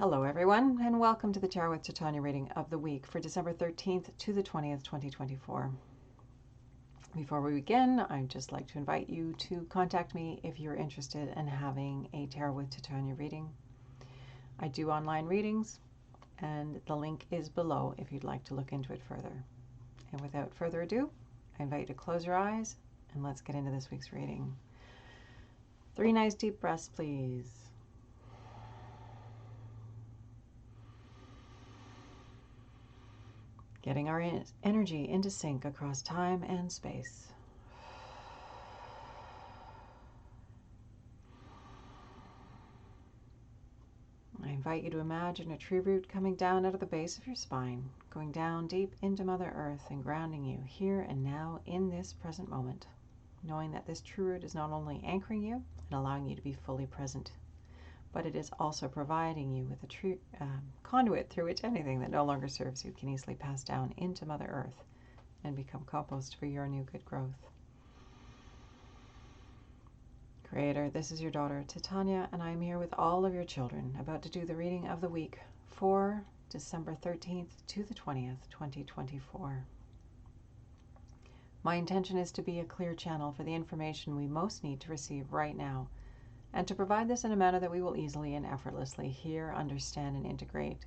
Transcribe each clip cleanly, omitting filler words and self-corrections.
Hello everyone, and welcome to the Tarot with Titania reading of the week for December 13th to the 20th, 2024. Before we begin, I'd just like to invite you to contact me if you're interested in having a Tarot with Titania reading. I do online readings, and the link is below if you'd like to look into it further. And without further ado, I invite you to close your eyes and let's get into this week's reading. 3 nice deep breaths, please. Getting our energy into sync across time and space. I invite you to imagine a tree root coming down out of the base of your spine, going down deep into Mother Earth and grounding you here and now in this present moment, knowing that this tree root is not only anchoring you and allowing you to be fully present, but it is also providing you with a conduit through which anything that no longer serves you can easily pass down into Mother Earth and become compost for your new good growth. Creator, this is your daughter, Titania, and I am here with all of your children, about to do the reading of the week for December 13th to the 20th, 2024. My intention is to be a clear channel for the information we most need to receive right now, and to provide this in a manner that we will easily and effortlessly hear, understand, and integrate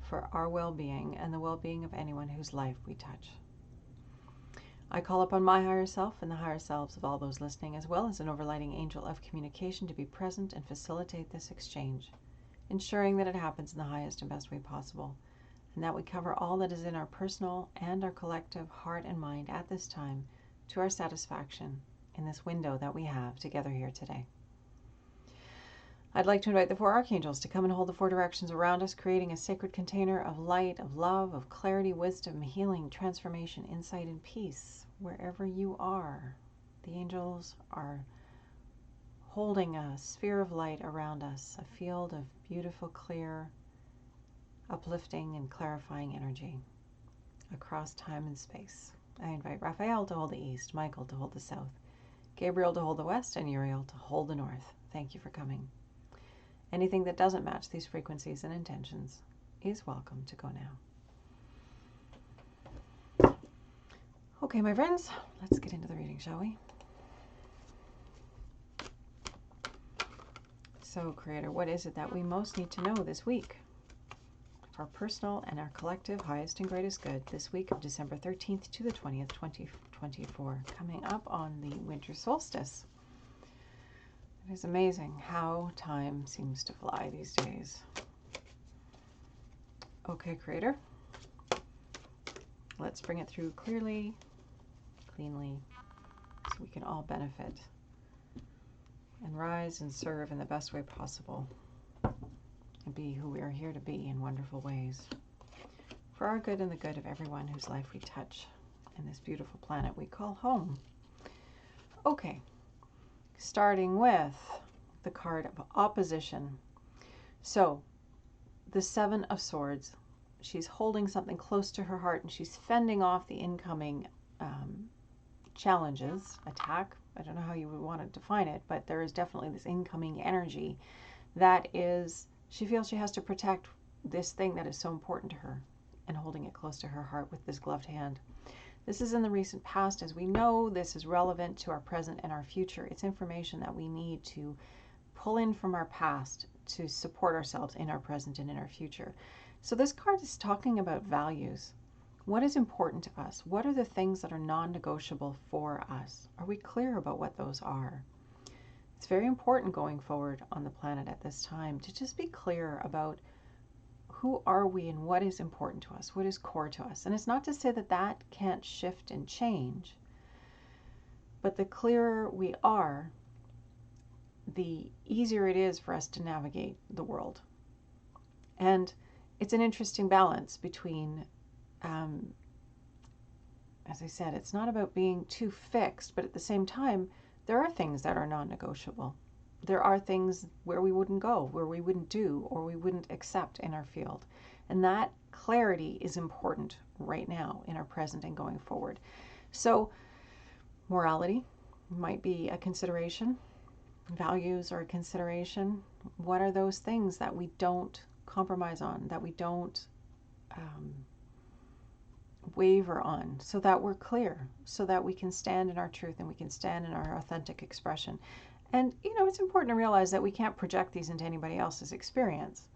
for our well-being and the well-being of anyone whose life we touch. I call upon my higher self and the higher selves of all those listening, as well as an overlighting angel of communication, to be present and facilitate this exchange, ensuring that it happens in the highest and best way possible, and that we cover all that is in our personal and our collective heart and mind at this time to our satisfaction in this window that we have together here today. I'd like to invite the 4 archangels to come and hold the 4 directions around us, creating a sacred container of light, of love, of clarity, wisdom, healing, transformation, insight, and peace wherever you are. The angels are holding a sphere of light around us, a field of beautiful, clear, uplifting, and clarifying energy across time and space. I invite Raphael to hold the east, Michael to hold the south, Gabriel to hold the west, and Uriel to hold the north. Thank you for coming. Anything that doesn't match these frequencies and intentions is welcome to go now. Okay, my friends, let's get into the reading, shall we? So, Creator, what is it that we most need to know this week? For our personal and our collective highest and greatest good, this week of December 13th to the 20th, 2024, coming up on the winter solstice. It is amazing how time seems to fly these days. Okay, Creator, let's bring it through clearly, cleanly, so we can all benefit and rise and serve in the best way possible and be who we are here to be in wonderful ways for our good and the good of everyone whose life we touch in this beautiful planet we call home. Okay. Starting with the card of opposition. So, the 7 of Swords. She's holding something close to her heart and she's fending off the incoming challenges, attack. I don't know how you would want to define it, but there is definitely this incoming energy that is, she feels she has to protect this thing that is so important to her and holding it close to her heart with this gloved hand. This is in the recent past. As we know, this is relevant to our present and our future. It's information that we need to pull in from our past to support ourselves in our present and in our future. So this card is talking about values. What is important to us? What are the things that are non-negotiable for us? Are we clear about what those are? It's very important going forward on the planet at this time to just be clear about who are we and what is important to us, what is core to us. And it's not to say that that can't shift and change, but the clearer we are, the easier it is for us to navigate the world. And it's an interesting balance between, as I said, it's not about being too fixed, but at the same time, there are things that are non-negotiable. There are things where we wouldn't go, where we wouldn't do, or we wouldn't accept in our field. And that clarity is important right now in our present and going forward. So morality might be a consideration. Values are a consideration. What are those things that we don't compromise on, that we don't waver on, so that we're clear, so that we can stand in our truth and we can stand in our authentic expression. And, it's important to realize that we can't project these into anybody else's experience.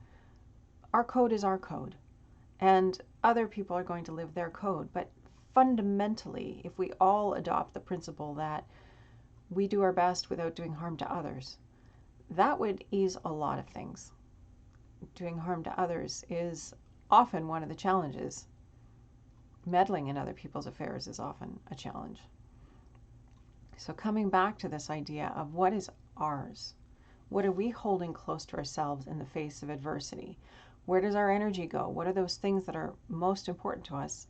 Our code is our code, and other people are going to live their code. But fundamentally, if we all adopt the principle that we do our best without doing harm to others, that would ease a lot of things. Doing harm to others is often one of the challenges. Meddling in other people's affairs is often a challenge. So coming back to this idea of what is ours, what are we holding close to ourselves in the face of adversity? Where does our energy go? What are those things that are most important to us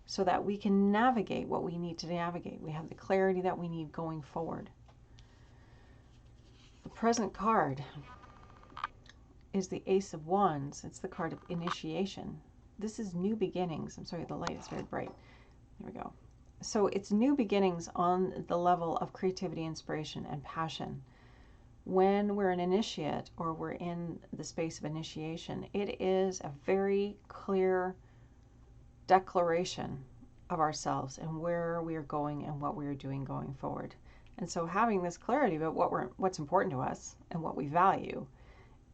so that we can navigate what we need to navigate? We have the clarity that we need going forward. The present card is the Ace of Wands. It's the card of initiation. This is new beginnings. I'm sorry, the light is very bright. There we go. So it's new beginnings on the level of creativity, inspiration, and passion. When we're an initiate or we're in the space of initiation, it is a very clear declaration of ourselves and where we are going and what we are doing going forward. And so having this clarity about what's important to us and what we value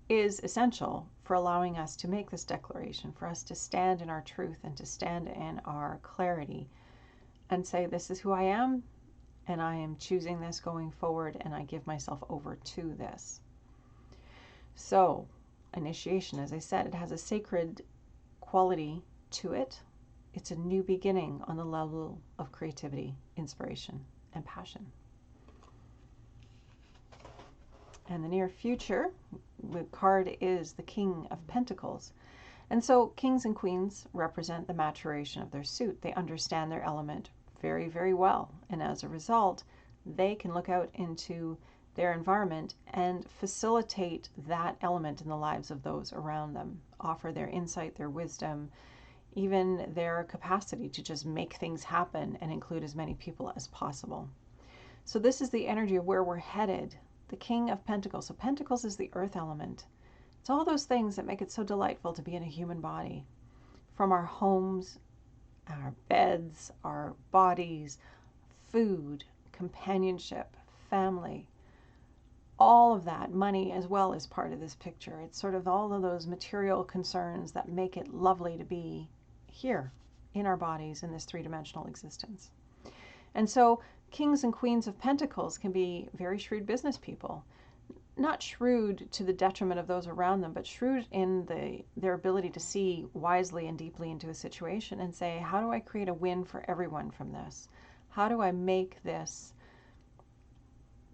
is essential for allowing us to make this declaration, for us to stand in our truth and to stand in our clarity and say, this is who I am, and I am choosing this going forward, and I give myself over to this. So, initiation, as I said, it has a sacred quality to it. It's a new beginning on the level of creativity, inspiration, and passion. And the near future, the card is the King of Pentacles. And so kings and queens represent the maturation of their suit. They understand their element very, very well. And as a result, they can look out into their environment and facilitate that element in the lives of those around them, offer their insight, their wisdom, even their capacity to just make things happen and include as many people as possible. So this is the energy of where we're headed. The King of Pentacles. So Pentacles is the earth element. It's all those things that make it so delightful to be in a human body. From our homes, our beds, our bodies, food, companionship, family, all of that, money as well is part of this picture. It's sort of all of those material concerns that make it lovely to be here in our bodies in this three-dimensional existence. And so kings and queens of pentacles can be very shrewd business people. Not shrewd to the detriment of those around them, but shrewd in their ability to see wisely and deeply into a situation and say, how do I create a win for everyone from this? How do I make this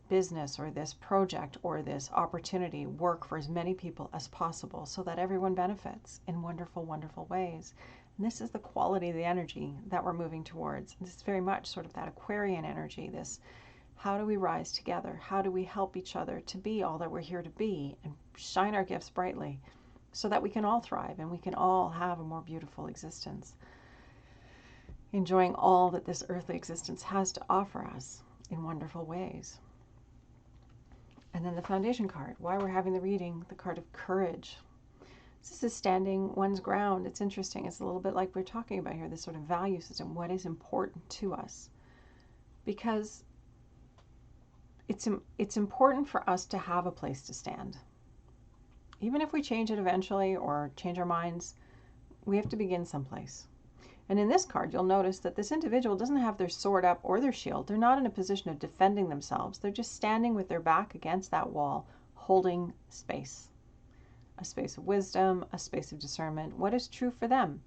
business or this project or this opportunity work for as many people as possible so that everyone benefits in wonderful, wonderful ways? And this is the quality of the energy that we're moving towards. This is very much sort of that Aquarian energy, this how do we rise together? How do we help each other to be all that we're here to be and shine our gifts brightly so that we can all thrive and we can all have a more beautiful existence, enjoying all that this earthly existence has to offer us in wonderful ways. And then the foundation card, why we're having the reading, the card of courage. This is standing one's ground. It's interesting. It's a little bit like we're talking about here, this sort of value system. What is important to us? Because it's important for us to have a place to stand. Even if we change it eventually or change our minds, we have to begin someplace. And in this card, you'll notice that this individual doesn't have their sword up or their shield. They're not in a position of defending themselves. They're just standing with their back against that wall, holding space. A space of wisdom, a space of discernment, what is true for them.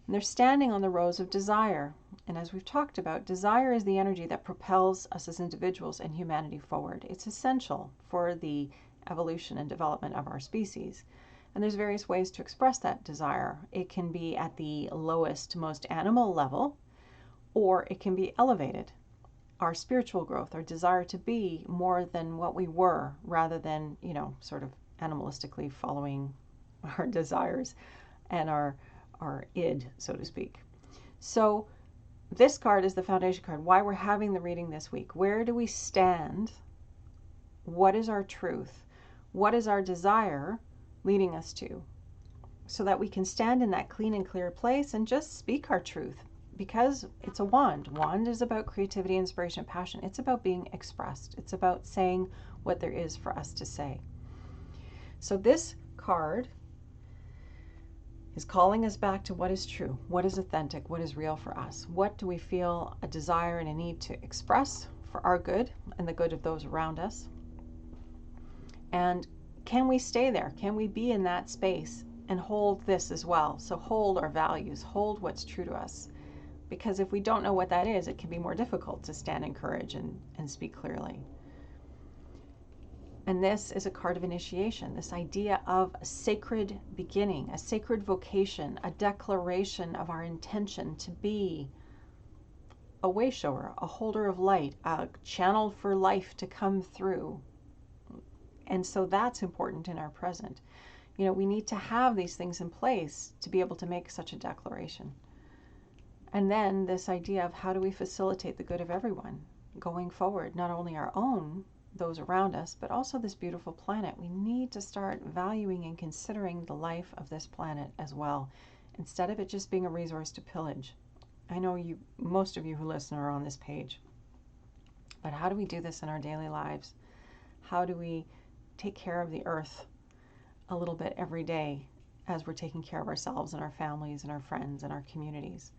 And they're standing on the rose of desire. And as we've talked about, desire is the energy that propels us as individuals and humanity forward. It's essential for the evolution and development of our species. And there's various ways to express that desire. It can be at the lowest, most animal level, or it can be elevated. Our spiritual growth, our desire to be more than what we were, rather than, sort of animalistically following our desires and our id, so to speak. So this card is the foundation card. Why we're having the reading this week. Where do we stand? What is our truth? What is our desire leading us to? so that we can stand in that clean and clear place and just speak our truth. Because it's a wand. Wand is about creativity, inspiration, and passion. It's about being expressed. It's about saying what there is for us to say. So this card is calling us back to what is true, what is authentic, what is real for us. What do we feel a desire and a need to express for our good and the good of those around us? And can we stay there? Can we be in that space and hold this as well? So hold our values, hold what's true to us. Because if we don't know what that is, it can be more difficult to stand in courage and speak clearly. And this is a card of initiation, this idea of a sacred beginning, a sacred vocation, a declaration of our intention to be a way shower, a holder of light, a channel for life to come through. And so that's important in our present. You know, we need to have these things in place to be able to make such a declaration. And then this idea of how do we facilitate the good of everyone going forward, not only our own, those around us, but also this beautiful planet. We need to start valuing and considering the life of this planet as well, instead of it just being a resource to pillage. I know most of you who listen are on this page, but how do we do this in our daily lives? How do we take care of the earth a little bit every day as we're taking care of ourselves and our families and our friends and our communities?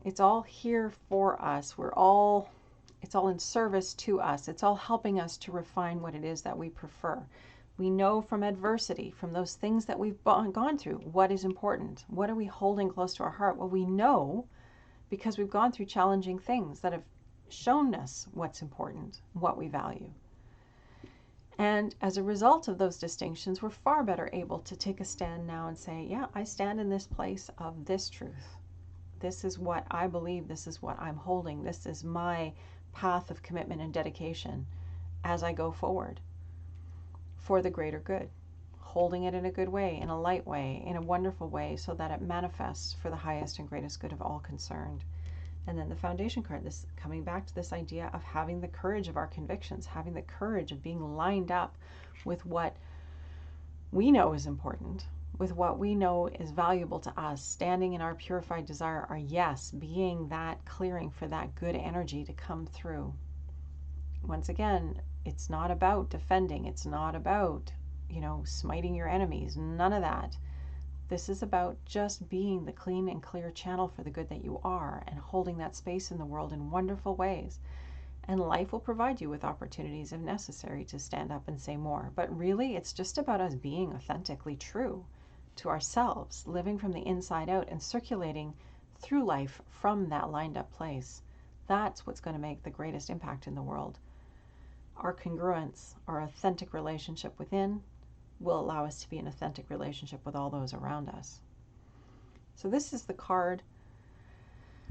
It's all here for us. It's all in service to us. It's all helping us to refine what it is that we prefer. We know from adversity, from those things that we've gone through, what is important. What are we holding close to our heart? Well, we know because we've gone through challenging things that have shown us what's important, what we value. And as a result of those distinctions, we're far better able to take a stand now and say, yeah, I stand in this place of this truth. This is what I believe. This is what I'm holding. This is my path of commitment and dedication as I go forward for the greater good, holding it in a good way, in a light way, in a wonderful way, so that it manifests for the highest and greatest good of all concerned. And then the foundation card, this coming back to this idea of having the courage of our convictions, having the courage of being lined up with what we know is important, with what we know is valuable to us, standing in our purified desire, our yes, being that clearing for that good energy to come through. Once again, it's not about defending. It's not about, smiting your enemies. None of that. This is about just being the clean and clear channel for the good that you are and holding that space in the world in wonderful ways. And life will provide you with opportunities if necessary to stand up and say more. But really, it's just about us being authentically true to ourselves, living from the inside out and circulating through life from that lined up place. That's what's going to make the greatest impact in the world. Our congruence, our authentic relationship within, will allow us to be in authentic relationship with all those around us. So this is the card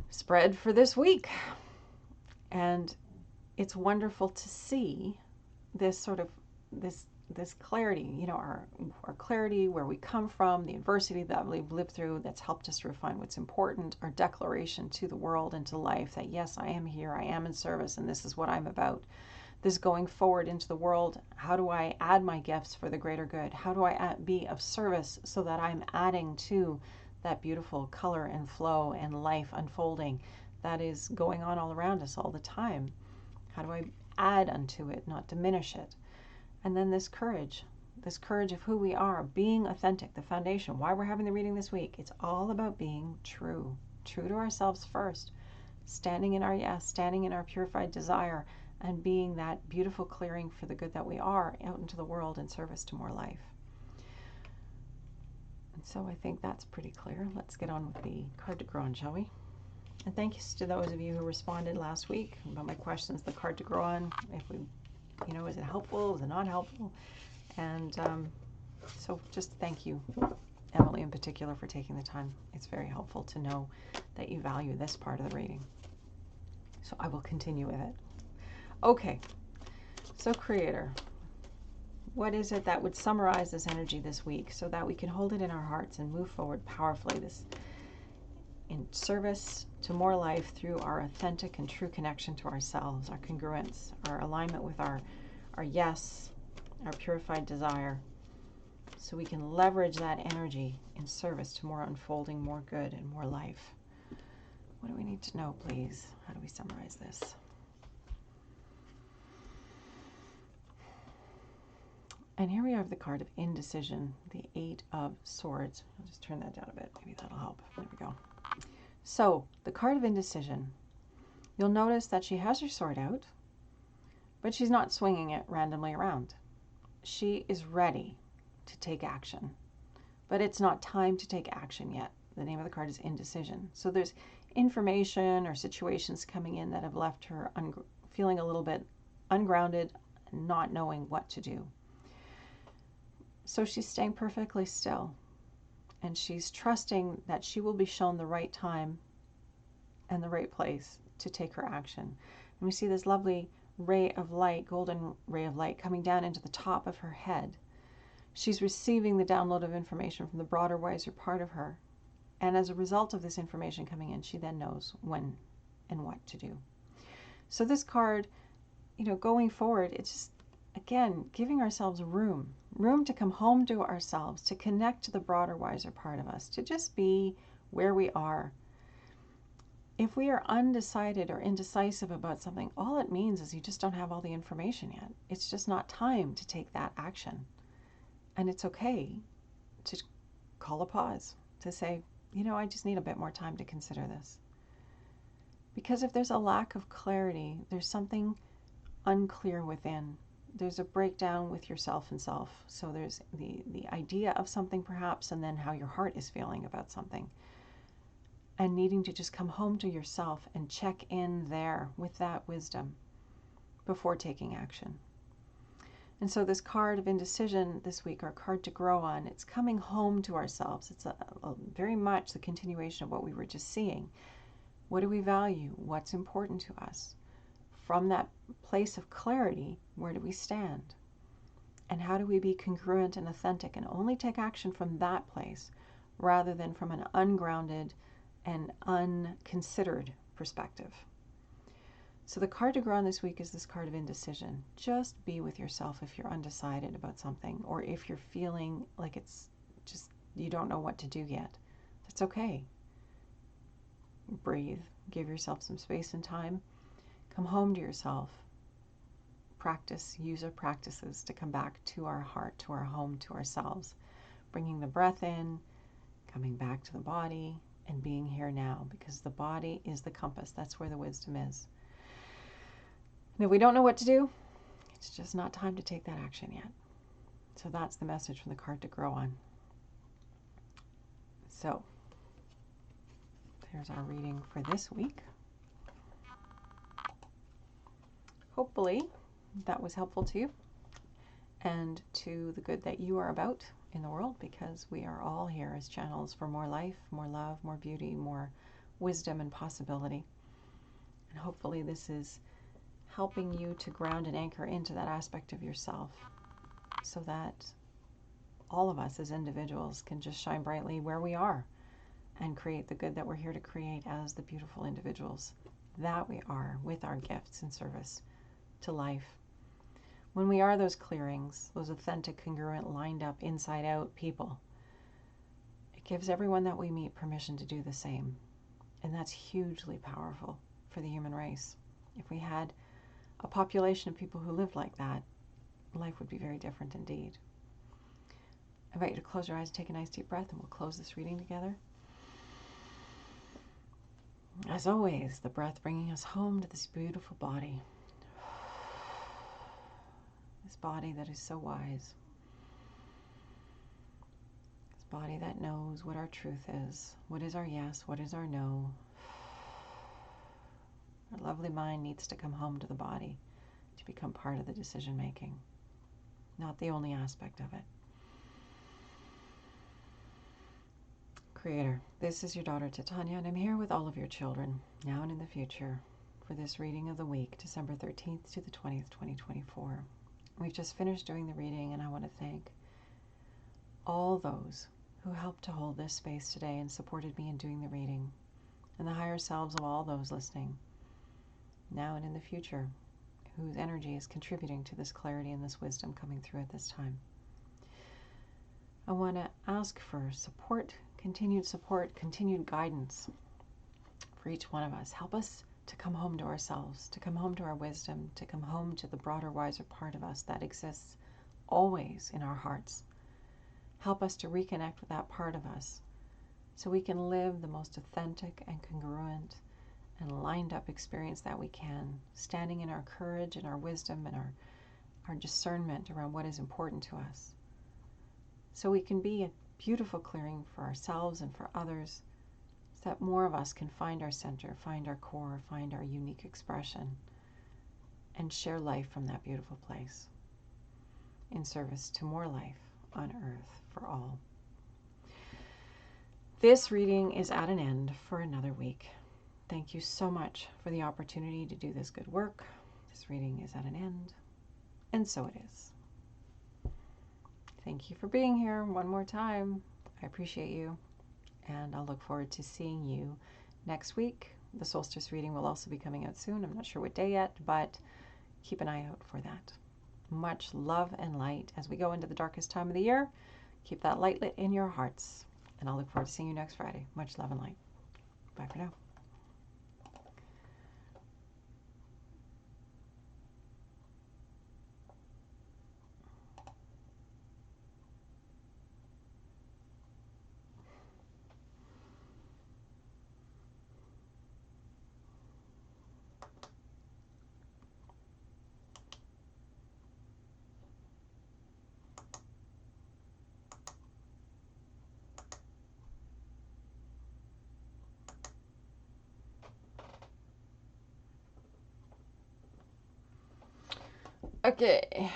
spread for this week. And it's wonderful to see this sort of this clarity, our clarity, where we come from, the adversity that we've lived through that's helped us refine what's important, our declaration to the world and to life that yes, I am here, I am in service, and this is what I'm about. This going forward into the world, how do I add my gifts for the greater good? How do I be of service so that I'm adding to that beautiful color and flow and life unfolding that is going on all around us all the time? How do I add unto it, not diminish it? And then this courage of who we are, being authentic, the foundation, why we're having the reading this week. It's all about being true to ourselves first, standing in our yes, standing in our purified desire, and being that beautiful clearing for the good that we are out into the world in service to more life. And so I think that's pretty clear. Let's get on with the card to grow on, shall we? And thanks to those of you who responded last week about my questions, the card to grow on, if we, is it helpful, is it not helpful? And so just thank you, Emily in particular, for taking the time. It's very helpful to know that you value this part of the reading. So I will continue with it. Okay, so Creator, what is it that would summarize this energy this week so that we can hold it in our hearts and move forward powerfully, this in service to more life through our authentic and true connection to ourselves, our congruence, our alignment with our yes, our purified desire, so we can leverage that energy in service to more unfolding, more good, and more life. What do we need to know, please? How do we summarize this? And here we have the card of indecision, the Eight of Swords. I'll just turn that down a bit. Maybe that'll help. There we go. So, the card of indecision. You'll notice that she has her sword out, but she's not swinging it randomly around. She is ready to take action, but it's not time to take action yet. The name of the card is indecision. So there's information or situations coming in that have left her feeling a little bit ungrounded, not knowing what to do. So she's staying perfectly still, and she's trusting that she will be shown the right time and the right place to take her action. And we see this lovely ray of light, golden ray of light, coming down into the top of her head. She's receiving the download of information from the broader, wiser part of her. And as a result of this information coming in, she then knows when and what to do. So this card, going forward, it's just, again, giving ourselves room to come home to ourselves, to connect to the broader, wiser part of us, to just be where we are. If we are undecided or indecisive about something, all it means is you just don't have all the information yet. It's just not time to take that action. And it's okay to call a pause, to say, I just need a bit more time to consider this. Because if there's a lack of clarity, there's something unclear within. There's a breakdown with yourself and self. So there's the idea of something perhaps, and then how your heart is feeling about something. And needing to just come home to yourself and check in there with that wisdom before taking action. And so this card of indecision this week, our card to grow on, it's coming home to ourselves. It's very much the continuation of what we were just seeing. What do we value? What's important to us? From that place of clarity, where do we stand? And how do we be congruent and authentic and only take action from that place rather than from an ungrounded and unconsidered perspective? So the card to grow on this week is this card of indecision. Just be with yourself if you're undecided about something, or if you're feeling like it's just, you don't know what to do yet. That's okay. Breathe. Give yourself some space and time. Come home to yourself. Practice, use our practices to come back to our heart, to our home, to ourselves. Bringing the breath in, coming back to the body, and being here now, because the body is the compass. That's where the wisdom is. And if we don't know what to do, it's just not time to take that action yet. So that's the message from the card to grow on. So there's our reading for this week. Hopefully that was helpful to you and to the good that you are about in the world, because we are all here as channels for more life, more love, more beauty, more wisdom and possibility. And hopefully this is helping you to ground and anchor into that aspect of yourself, so that all of us as individuals can just shine brightly where we are and create the good that we're here to create as the beautiful individuals that we are, with our gifts and service to life. When we are those clearings, those authentic, congruent, lined up, inside out people, it gives everyone that we meet permission to do the same. And that's hugely powerful for the human race. If we had a population of people who lived like that, life would be very different indeed. I invite you to close your eyes and take a nice deep breath, and we'll close this reading together. As always, the breath bringing us home to this beautiful body. This body that is so wise. This body that knows what our truth is. What is our yes? What is our no? Our lovely mind needs to come home to the body to become part of the decision making, not the only aspect of it. Creator, this is your daughter Titania, and I'm here with all of your children, now and in the future, for this reading of the week, December 13th to the 20th, 2024. We've just finished doing the reading, and I want to thank all those who helped to hold this space today and supported me in doing the reading, and the higher selves of all those listening, now and in the future, whose energy is contributing to this clarity and this wisdom coming through at this time. I want to ask for support, continued guidance for each one of us. Help us to come home to ourselves, to come home to our wisdom, to come home to the broader, wiser part of us that exists always in our hearts. Help us to reconnect with that part of us so we can live the most authentic and congruent and lined up experience that we can, standing in our courage and our wisdom and our discernment around what is important to us. So we can be a beautiful clearing for ourselves and for others, so that more of us can find our center, find our core, find our unique expression, and share life from that beautiful place in service to more life on earth for all. This reading is at an end for another week. Thank you so much for the opportunity to do this good work. This reading is at an end, and so it is. Thank you for being here one more time. I appreciate you, and I'll look forward to seeing you next week. The solstice reading will also be coming out soon. I'm not sure what day yet, but keep an eye out for that. Much love and light as we go into the darkest time of the year. Keep that light lit in your hearts, and I'll look forward to seeing you next Friday. Much love and light. Bye for now. Okay.